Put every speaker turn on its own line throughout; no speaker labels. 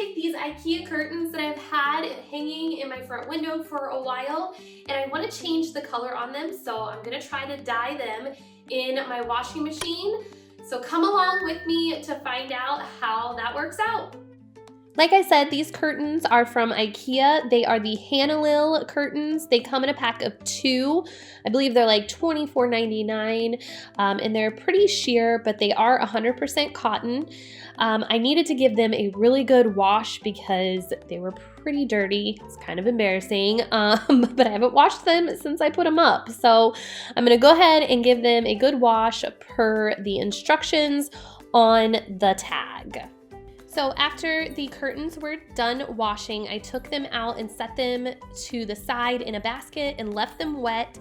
take these IKEA curtains that I've had hanging in my front window for a while, and I want to change the color on them, so I'm going to try to dye them in my washing machine. So come along with me to find out how that works out. Like I said, these curtains are from IKEA. They are the Hanalil curtains. They come in a pack of 2. I believe they're like $24.99, and they're pretty sheer, but they are 100% cotton. I needed to give them a really good wash because they were pretty dirty. It's kind of embarrassing, but I haven't washed them since I put them up. So I'm gonna go ahead and give them a good wash per the instructions on the tag. So after the curtains were done washing, I took them out and set them to the side in a basket and left them wet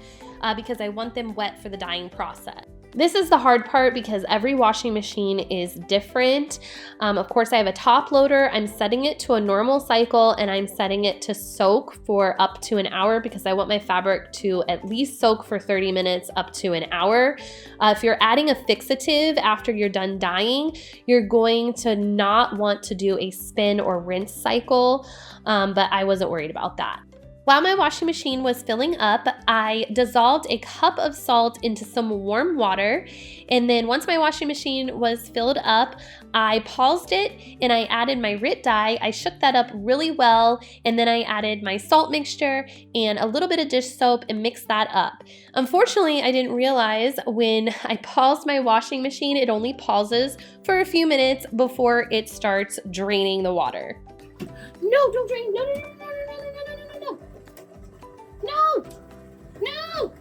because I want them wet for the dyeing process. This is the hard part because every washing machine is different. Of course, I have a top loader. I'm setting it to a normal cycle and I'm setting it to soak for up to an hour because I want my fabric to at least soak for 30 minutes up to an hour. If you're adding a fixative after you're done dyeing, you're going to not want to do a spin or rinse cycle, but I wasn't worried about that. While my washing machine was filling up, I dissolved a cup of salt into some warm water, and then once my washing machine was filled up, I paused it and I added my RIT dye. I shook that up really well, and then I added my salt mixture and a little bit of dish soap and mixed that up. Unfortunately, I didn't realize when I paused my washing machine, it only pauses for a few minutes before it starts draining the water. No, don't drain, no, no, no, no, no, no, no, no, no. No! No!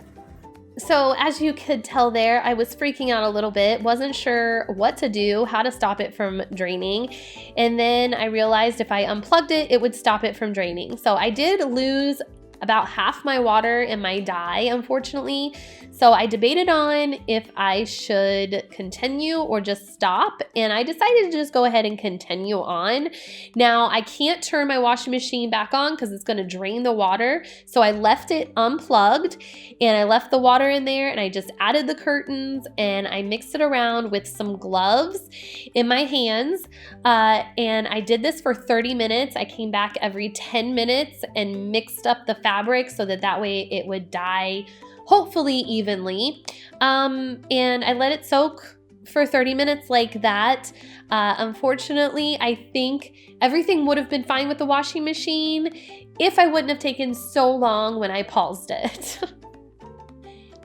So as you could tell there, I was freaking out a little bit, wasn't sure what to do, how to stop it from draining. And then I realized if I unplugged it, it would stop it from draining. So I did lose about half my water in my dye, unfortunately. So I debated on if I should continue or just stop, and I decided to just go ahead and continue on. Now, I can't turn my washing machine back on because it's gonna drain the water, so I left it unplugged, and I left the water in there, and I just added the curtains, and I mixed it around with some gloves in my hands, and I did this for 30 minutes. I came back every 10 minutes and mixed up the fabric so that way it would dye hopefully evenly, and I let it soak for 30 minutes like that. Unfortunately, I think everything would have been fine with the washing machine if I wouldn't have taken so long when I paused it.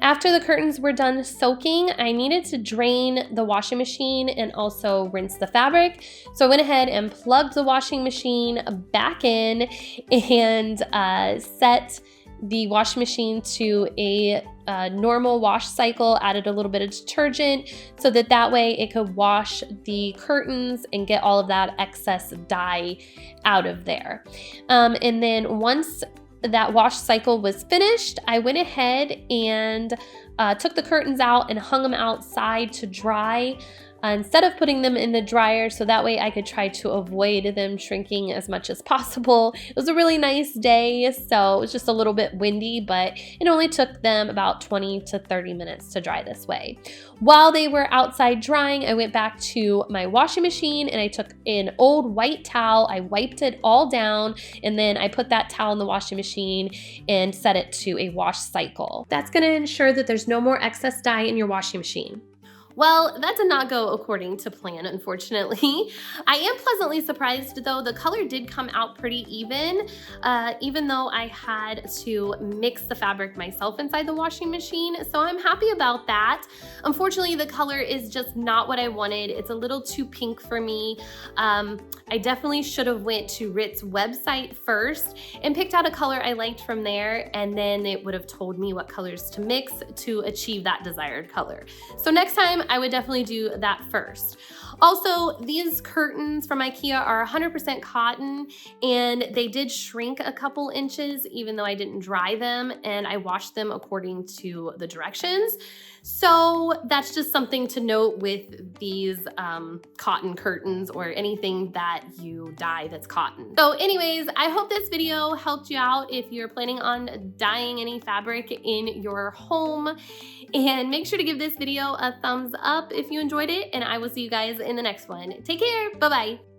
After the curtains were done soaking, I needed to drain the washing machine and also rinse the fabric. So I went ahead and plugged the washing machine back in and set the washing machine to a normal wash cycle, added a little bit of detergent so that way it could wash the curtains and get all of that excess dye out of there. And then once that wash cycle was finished, I went ahead and took the curtains out and hung them outside to dry instead of putting them in the dryer, so that way I could try to avoid them shrinking as much as possible. It was a really nice day, so it was just a little bit windy, but it only took them about 20 to 30 minutes to dry this way. While they were outside drying, I went back to my washing machine and I took an old white towel, I wiped it all down, and then I put that towel in the washing machine and set it to a wash cycle. That's gonna ensure that there's no more excess dye in your washing machine. Well, that did not go according to plan, unfortunately. I am pleasantly surprised though, the color did come out pretty even though I had to mix the fabric myself inside the washing machine, so I'm happy about that. Unfortunately, the color is just not what I wanted. It's a little too pink for me. I definitely should have went to RIT's website first and picked out a color I liked from there, and then it would have told me what colors to mix to achieve that desired color. So next time, I would definitely do that first. Also, these curtains from IKEA are 100% cotton, and they did shrink a couple inches even though I didn't dry them, and I washed them according to the directions. So that's just something to note with these cotton curtains or anything that you dye that's cotton. So anyways, I hope this video helped you out if you're planning on dyeing any fabric in your home. And make sure to give this video a thumbs up if you enjoyed it, and I will see you guys in the next one. Take care, bye-bye.